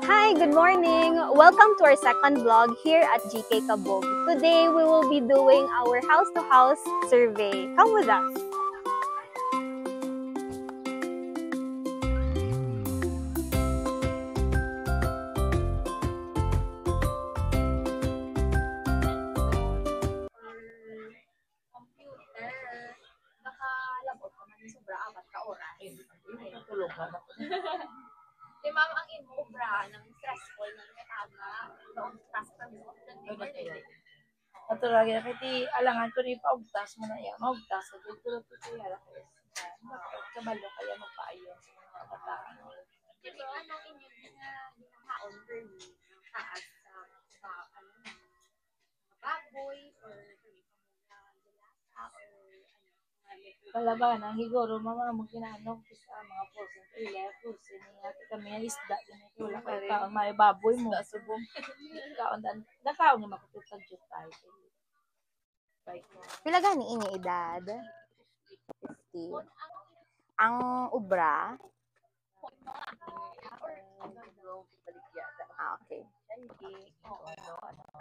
Hi, good morning! Welcome to our second vlog here at GK Kabog. Today, we will be doing our house-to-house survey. Come with us! Di ma'am, ang imobra ng stressful ng katama, noong stress pa mo, Natural yan. Kaya alangan ko rin paugtas mo na yan. Maugtas. Dito ko siya lang. Kabalo kaya magpaayon sa mga kataan. Pero anong inyong haon for me, taas sa baboy, or dilata, or Palabanan, higuro, mama mo kinanong sa mga portion. Portion niya. Kami ang isda. Wala kayo kaon. May baboy mo. Subong. Kaon. Nakaon nga makututag dyan tayo. Pila gani inyo edad? 50. Ang ubra? Okay.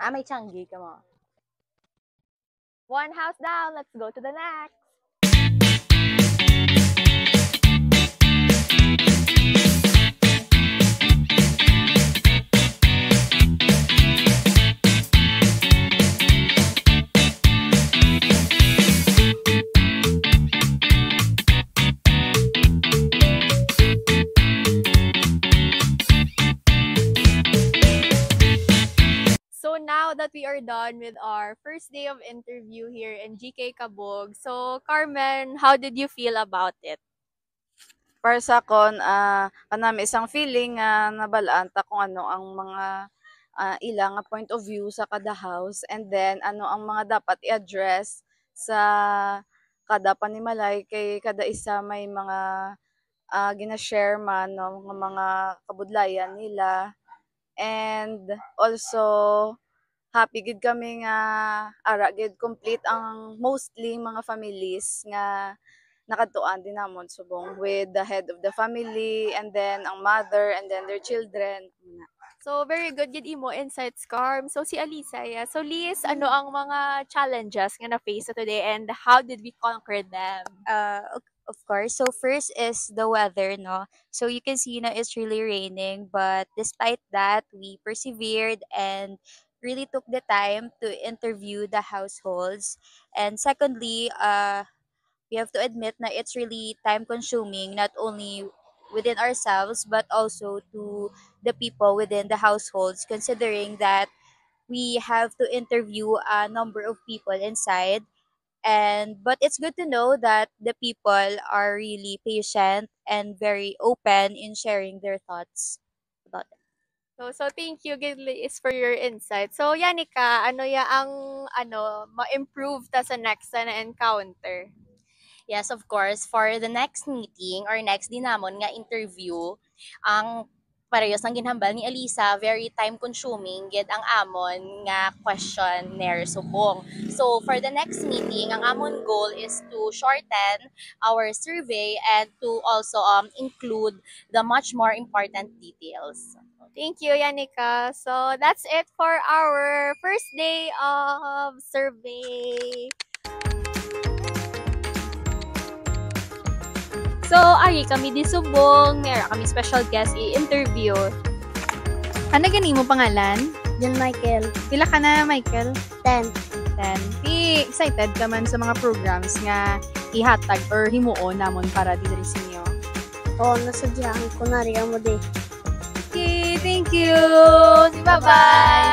May tiyanggi ka mo. One house down. Let's go to the next. So now that we are done with our first day of interview here in GK Kabog, so Carmen, how did you feel about it? Para sa akon, kanami isang feeling nabalaan ta kung ano ang mga ilang point of view sa kada house, and then ano ang mga dapat i-address sa kada panimalay, kay kada isa may mga gina-share man no, mga kabudlayan nila. And also happy gid kami nga ara gid complete ang mostly mga families nga nakatuan din namon subong with the head of the family, and then ang mother, and then their children. So very good yun imo insights, Carm. So si Alisa, yeah. So Liz, ano ang mga challenges nga na-face today and how did we conquer them? Of course. So first is the weather, no? So you can see, it's really raining, but despite that, we persevered and really took the time to interview the households. And secondly, we have to admit na it's really time consuming, not only within ourselves, but also to the people within the households, considering that we have to interview a number of people inside. But it's good to know that the people are really patient and very open in sharing their thoughts about it. So thank you, Liz, for your insight. So Yanika, ano ya ang ma-improve ta sa next na encounter? Yes, of course. For the next meeting or next dinamon nga interview, ang parehas ang ginhambal ni Alisa, very time-consuming gid ang amon nga questionnaire subong. So, for the next meeting, ang amon goal is to shorten our survey and to also include the much more important details. Thank you, Yanika. So, that's it for our first day of survey. So, ari kami di subong, meron kami special guest i-interview. Ano gani mo pangalan? John Michael. Pila ka na, Michael? 10. 10. Excited ka man sa mga programs nga ihatag or himuon namon para dito sa inyo? Oo, nasadyahan ko na rin mo din. Okay, thank you! Bye-bye!